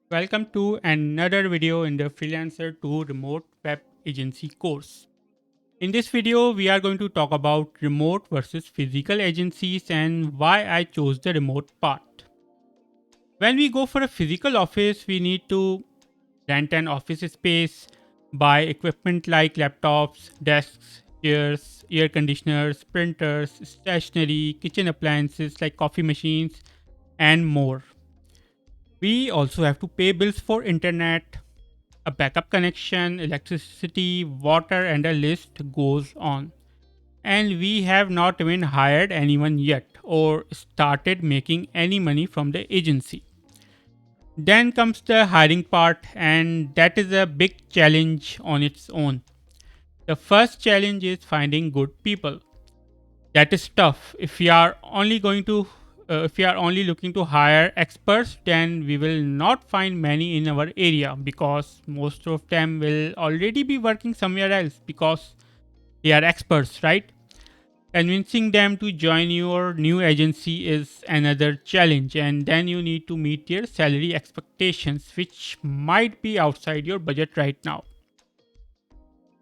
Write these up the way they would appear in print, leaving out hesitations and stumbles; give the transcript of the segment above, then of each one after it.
Welcome to another video in the Freelancer to Remote Web Agency course. In this video, we are going to talk about remote versus physical agencies and why I chose the remote part. When we go for a physical office, we need to rent an office space, buy equipment like laptops, desks, chairs, air conditioners, printers, stationery, kitchen appliances like coffee machines, and more. We also have to pay bills for internet, a backup connection, electricity, water, and the list goes on. And we have not even hired anyone yet or started making any money from the agency. Then comes the hiring part, and that is a big challenge on its own. The first challenge is finding good people. That is tough. If we are only looking to hire experts, then we will not find many in our area because most of them will already be working somewhere else because they are experts, right? Convincing them to join your new agency is another challenge, and then you need to meet their salary expectations, which might be outside your budget right now.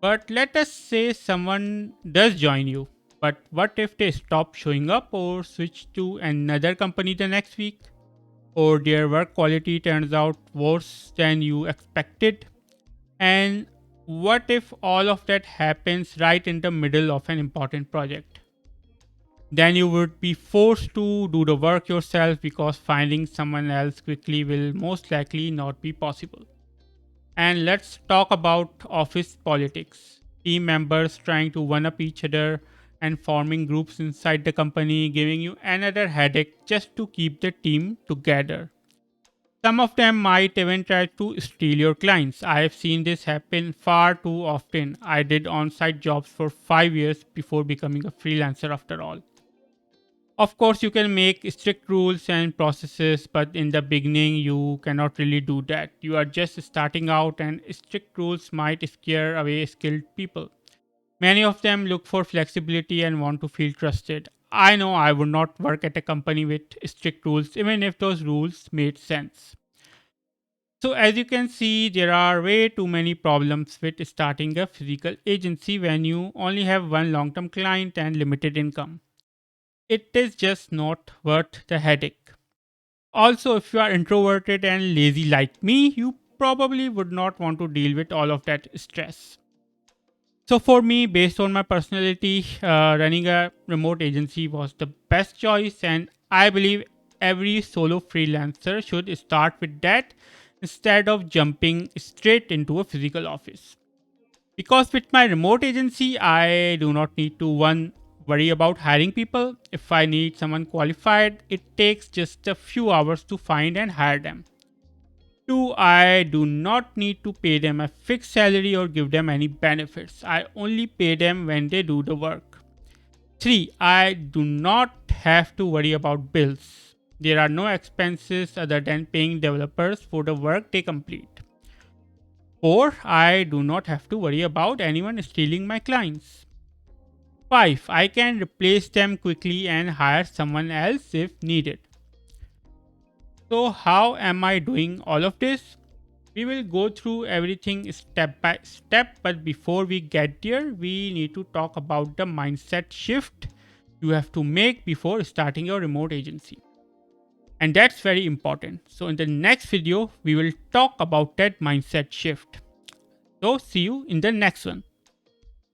But let us say someone does join you. But what if they stop showing up or switch to another company the next week? Or their work quality turns out worse than you expected? And what if all of that happens right in the middle of an important project? Then you would be forced to do the work yourself because finding someone else quickly will most likely not be possible. And let's talk about office politics. Team members trying to one up each other and forming groups inside the company, giving you another headache just to keep the team together. Some of them might even try to steal your clients. I have seen this happen far too often. I did on site jobs for 5 years before becoming a freelancer, after all. Of course, you can make strict rules and processes, but in the beginning, you cannot really do that. You are just starting out, and strict rules might scare away skilled people. Many of them look for flexibility and want to feel trusted. I know I would not work at a company with strict rules, even if those rules made sense. So, as you can see, there are way too many problems with starting a physical agency when you only have one long term client and limited income. It is just not worth the headache. Also, if you are introverted and lazy like me, you probably would not want to deal with all of that stress. So, for me, based on my personality, running a remote agency was the best choice, and I believe every solo freelancer should start with that instead of jumping straight into a physical office. Because with my remote agency, I do not need to one worry about hiring people. If I need someone qualified, it takes just a few hours to find and hire them. Two, I do not need to pay them a fixed salary or give them any benefits. I only pay them when they do the work. Three, I do not have to worry about bills. There are no expenses other than paying developers for the work they complete. 4. I do not have to worry about anyone stealing my clients. 5. I can replace them quickly and hire someone else if needed. So, how am I doing all of this? We will go through everything step by step, but before we get there, we need to talk about the mindset shift you have to make before starting your remote agency. And that's very important. So, in the next video, we will talk about that mindset shift. So, see you in the next one.